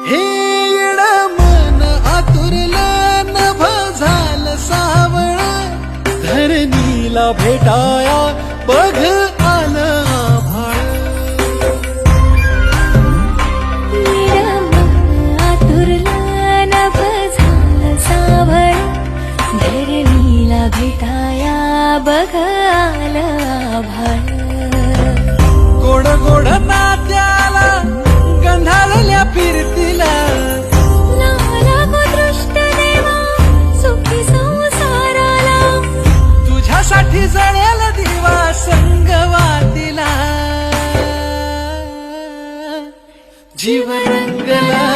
हे येड मन आतुरलं नभ झालं सावळ धरणीला भेटाया बघ आलं आभाळ धरणीला भेटाया बघ आलं आभाळ गोड गोड नात्याला गंधाळल्या फिरतीला लागो दृष्ट देवा सुखी संसाराला तुझ्यासाठी जळेल दिवा संगवातीला जीव रंगला